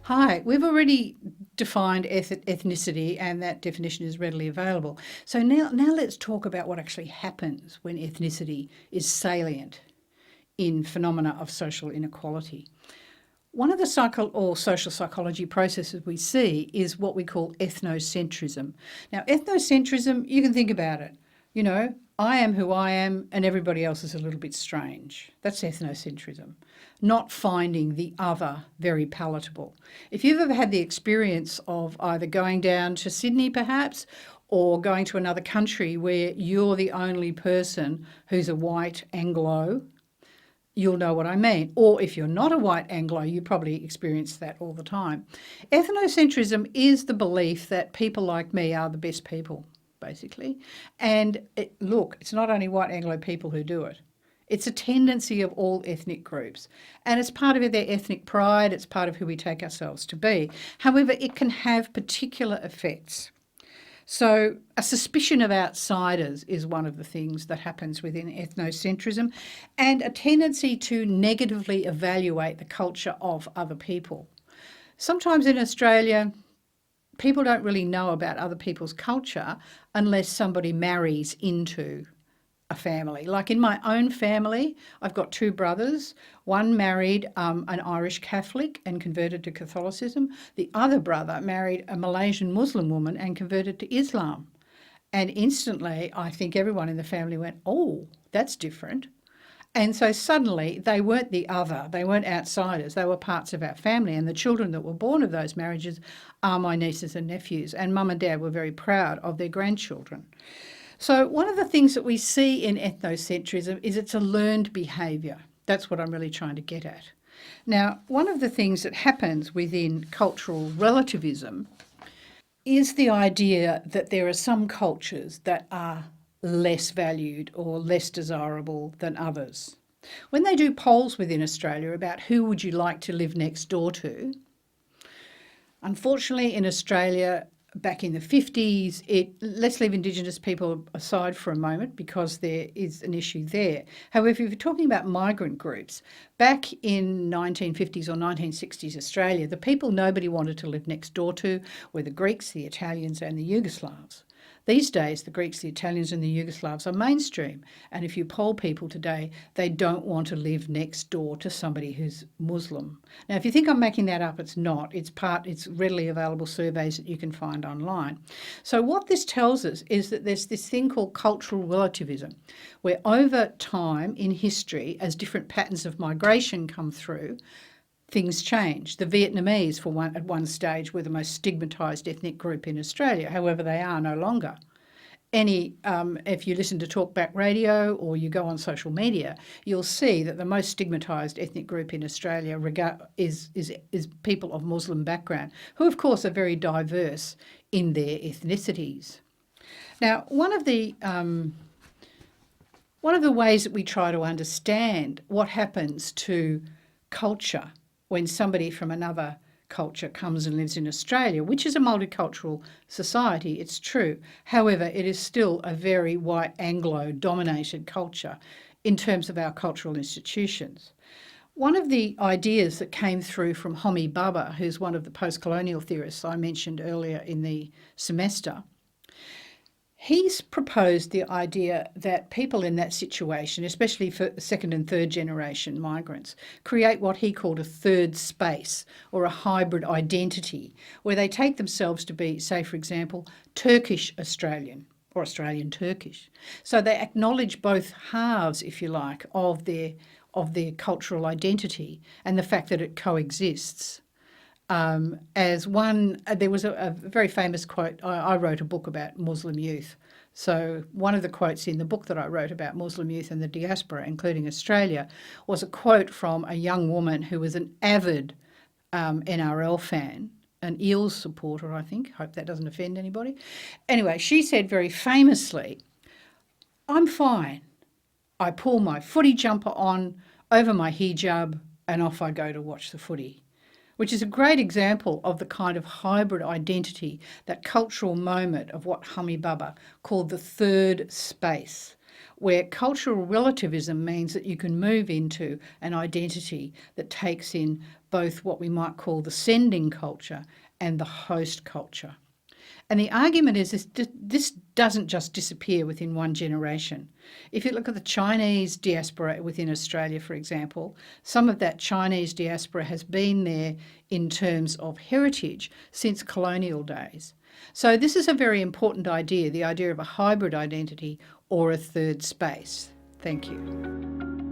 Hi, we've already defined ethnicity and that definition is readily available. So now let's talk about what actually happens when ethnicity is salient in phenomena of social inequality. One of the social psychology processes we see is what we call ethnocentrism. Now, ethnocentrism, you can think about it. You know, I am who I am and everybody else is a little bit strange. That's ethnocentrism, not finding the other very palatable. If you've ever had the experience of either going down to Sydney perhaps or going to another country where you're the only person who's a white Anglo, you'll know what I mean. Or if you're not a white Anglo, you probably experience that all the time. Ethnocentrism is the belief that people like me are the best people, basically. And look, it's not only white Anglo people who do it. It's a tendency of all ethnic groups. And it's part of their ethnic pride, it's part of who we take ourselves to be. However, it can have particular effects. So a suspicion of outsiders is one of the things that happens within ethnocentrism, and a tendency to negatively evaluate the culture of other people. Sometimes in Australia, people don't really know about other people's culture unless somebody marries into a family. Like in my own family, I've got two brothers. One married an Irish Catholic and converted to Catholicism. The other brother married a Malaysian Muslim woman and converted to Islam. And instantly, I think everyone in the family went, oh, that's different. And so suddenly they weren't the other, they weren't outsiders, they were parts of our family. And the children that were born of those marriages are my nieces and nephews. And mum and dad were very proud of their grandchildren. So one of the things that we see in ethnocentrism is it's a learned behaviour. That's what I'm really trying to get at. Now, one of the things that happens within cultural relativism is the idea that there are some cultures that are less valued or less desirable than others. When they do polls within Australia about who would you like to live next door to, unfortunately in Australia, back in the 50s, let's leave Indigenous people aside for a moment because there is an issue there. However, if you're talking about migrant groups, back in 1950s or 1960s Australia, the people nobody wanted to live next door to were the Greeks, the Italians and the Yugoslavs. These days, the Greeks, the Italians and the Yugoslavs are mainstream. And if you poll people today, they don't want to live next door to somebody who's Muslim. Now, if you think I'm making that up, it's not. It's readily available surveys that you can find online. So what this tells us is that there's this thing called cultural relativism, where over time in history, as different patterns of migration come through, things change. The Vietnamese, at one stage, were the most stigmatised ethnic group in Australia. However, they are no longer. If you listen to talkback radio or you go on social media, you'll see that the most stigmatised ethnic group in Australia is people of Muslim background, who of course are very diverse in their ethnicities. Now, one of the ways that we try to understand what happens to culture when somebody from another culture comes and lives in Australia, which is a multicultural society, it's true. However, it is still a very white Anglo-dominated culture in terms of our cultural institutions. One of the ideas that came through from Homi Bhabha, who's one of the post-colonial theorists I mentioned earlier in the semester, he's proposed the idea that people in that situation, especially for second and third generation migrants, create what he called a third space or a hybrid identity, where they take themselves to be, say, for example, Turkish Australian or Australian Turkish. So they acknowledge both halves, if you like, of their cultural identity and the fact that it coexists. There was a very famous quote. I wrote a book about Muslim youth. So one of the quotes in the book that I wrote about Muslim youth and the diaspora, including Australia, was a quote from a young woman who was an avid NRL fan, an Eels supporter, I think. Hope that doesn't offend anybody. Anyway, she said very famously, "I'm fine. I pull my footy jumper on over my hijab and off I go to watch the footy," which is a great example of the kind of hybrid identity, that cultural moment of what Homi Bhabha called the third space, where cultural relativism means that you can move into an identity that takes in both what we might call the sending culture and the host culture. And the argument is this doesn't just disappear within one generation. If you look at the Chinese diaspora within Australia, for example, some of that Chinese diaspora has been there in terms of heritage since colonial days. So this is a very important idea, the idea of a hybrid identity or a third space. Thank you.